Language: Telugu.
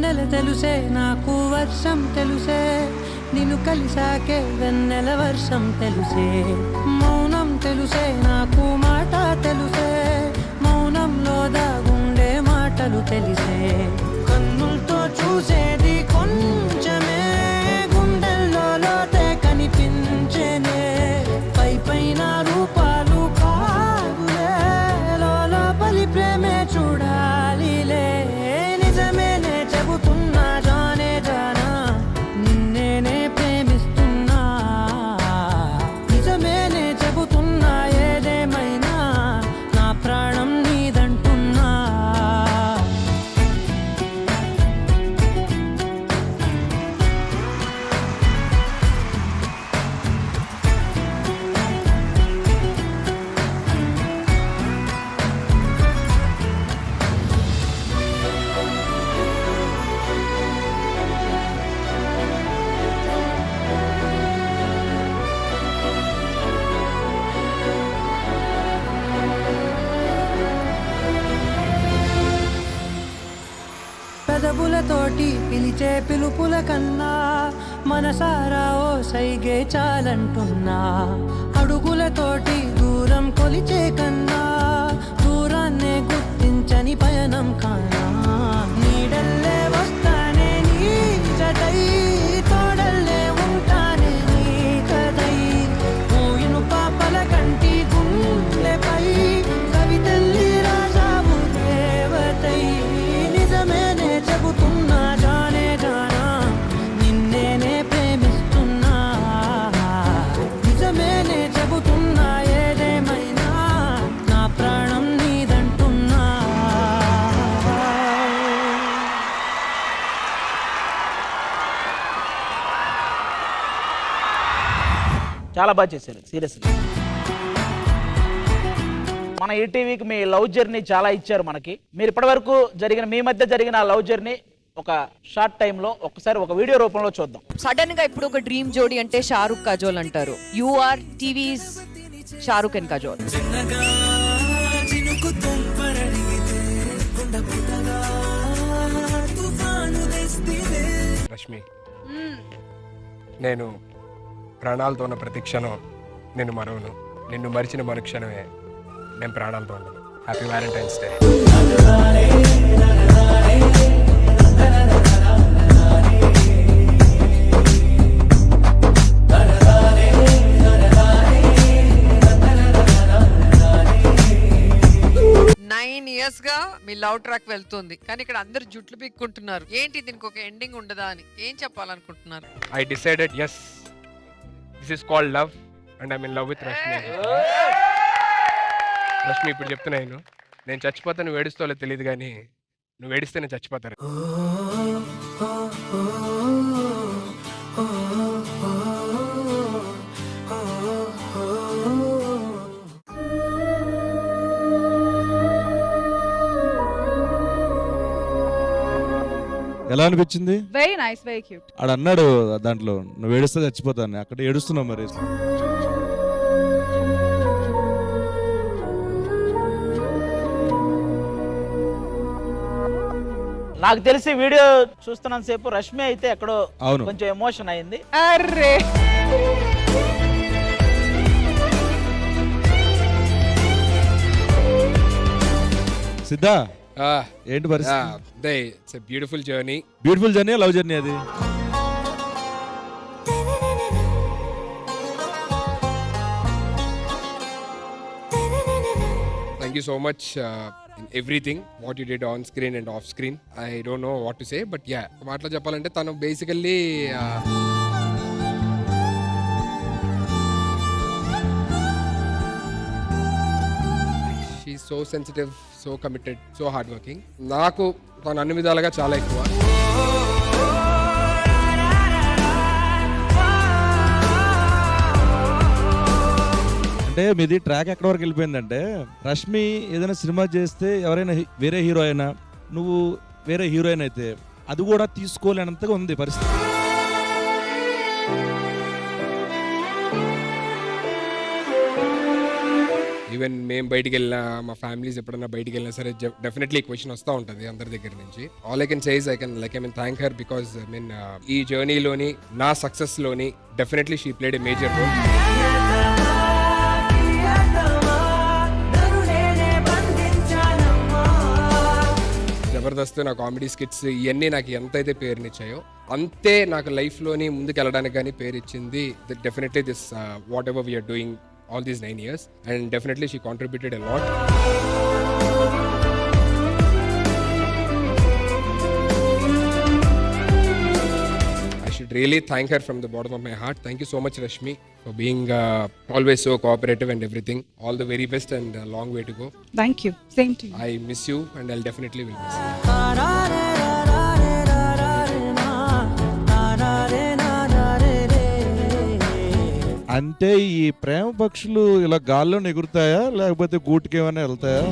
వెన్నెల తెలుసే నాకు వర్షం తెలుసే, నిన్ను కలిసాకే వెన్నెల వర్షం తెలుసే. మౌనం తెలుసే నాకు మాట తెలుసే, మౌనంలో దాగుండే మాటలు తెలిసే. కన్నులతో చూసేది కొంచెమే, గుండెల్లో లోతే కనిపించేనే. పై పైన రూపాలు కాదులే, లోపలి ప్రేమే చూడాలిలే. నిజమేనే చెబుతున్నా జానే జానా, నిన్నేనే ప్రేమిస్తున్నా. నిజమేనే చెబుతున్నా ఏదేమైనా, నా ప్రాణం నీదంటున్నా. పెదవులతోటి పిలిచే పిలుపుల కన్నా, మనసారా ఓ సైగే చాలంటున్నా. అడుగులతోటి దూరం కొలిచే కన్నా, దూరాన్నే గుర్తించని పయనం కానా. నీడల్లే వస్తానే నీ జతై, తోడల్లే ఉంటానే నీ కదై. ఊయును పాపల కంటి గుండెపై, కవితల్లి రాజావు దేవతై. నిజమేనే చెబుతున్నా జానే జానా, నిన్నేనే ప్రేమిస్తున్నా. నిజమేనే చెబుతున్నా ఏదేమైనా, నా ప్రాణం నీదంటున్నా. చాలా బాగా చేశారు సీరియస్లీ. మన ఈటీవీకి మీ లవ్ జర్నీ చాలా ఇచ్చారు మనకి. మీరు ఇప్పటివరకు జరిగిన మీ మధ్య జరిగిన ఆ లవ్ జర్నీ ఒక షార్ట్ టైంలో ఒక్కసారి ఒక వీడియో రూపంలో చూద్దాం. సడన్ గా ఇప్పుడు ఒక డ్రీమ్ జోడీ అంటే షారుఖ్ కజోల్ అంటారు. You are TV's Shahrukh and Kajol. Rashmi, నేను ప్రాణాలతో ఉన్న ప్రతి క్షణం నిన్ను మరవను. నిన్ను మరిచిన మరుక్షణమే నేను ప్రాణాలతో ఉండను. Happy Valentine's day. ఇయర్స్ గా మీ లవ్ ట్రాక్ వెళ్తుంది, కానీ ఇక్కడ అందరు జుట్లు పీక్కుంటున్నారు. ఏంటి దీనికి ఒక ఎండింగ్ ఉండదా అని ఏం చెప్పాలనుకుంటున్నారు? I decided yes, this is called love and I'm in love with Rashmi. Rashmi, ఇప్పుడు చెప్తున్నా, నేను చచ్చిపోతా, నువ్వు ఏడుస్తావో తెలియదు, కానీ నువ్వు ఏడిస్తే నేను చచ్చిపోతాను. ఎలా అనిపించింది? Very nice, very cute. ఆడ అన్నాడు దాంట్లో, నువ్వు ఏడుస్తే చచ్చిపోతాను, అక్కడ ఏడుస్తున్నావు మరి. నాకు తెలిసి వీడియో చూస్తున్నంత సేపు రష్మి అయితే ఎక్కడో అవును కొంచెం ఎమోషన్ అయింది. అర్రే సిద్ధా, ఏంటి పరిస్థితి? It's a beautiful journey. Beautiful journey, love journey అది. Thank you so much in everything what you did on screen and off screen. I don't know what to say, but yeah, మాటలో చెప్పాలంటే తను basically she's so sensitive, so committed, so hard working. నాకు తను అన్ని విధాలుగా చాలా ఎక్కువ. అంటే మీది ట్రాక్ ఎక్కడ వరకు వెళ్ళిపోయిందంటే, రష్మి ఏదైనా సినిమా చేస్తే ఎవరైనా వేరే హీరో అయినా, నువ్వు వేరే హీరోయిన్ అయితే అది కూడా తీసుకోలేనంతగా ఉంది పరిస్థితి. ఈవెన్ మేము బయటికి వెళ్ళినా మా ఫ్యామిలీస్ ఎప్పుడైనా బయటికి వెళ్ళినా సరే డెఫినెట్లీ క్వశ్చన్ వస్తూ ఉంటుంది అందరి దగ్గర నుంచి. All I can says I can thank her because ఈ జర్నీలోని నా సక్సెస్లోని definitely she played a major role. Jabardasth, నా కామెడీ స్కిట్స్ ఇవన్నీ నాకు ఎంతైతే పేరునిచ్చాయో అంతే నాకు లైఫ్లోని ముందుకు వెళ్ళడానికి కానీ పేరు ఇచ్చింది. Definitely this whatever we're doing all these 9 years, and definitely she contributed a lot. I should really thank her from the bottom of my heart. Thank you so much, Rashmi, for being always so cooperative and everything. All the very best and a long way to go. Thank you. Same to you. I miss you and I'll definitely will miss you. అంటే ఈ ప్రేమ పక్షులు ఇలా గాల్లో ఎగురుతాయా లేకపోతే గూటికి ఏమైనా వెళ్తాయా?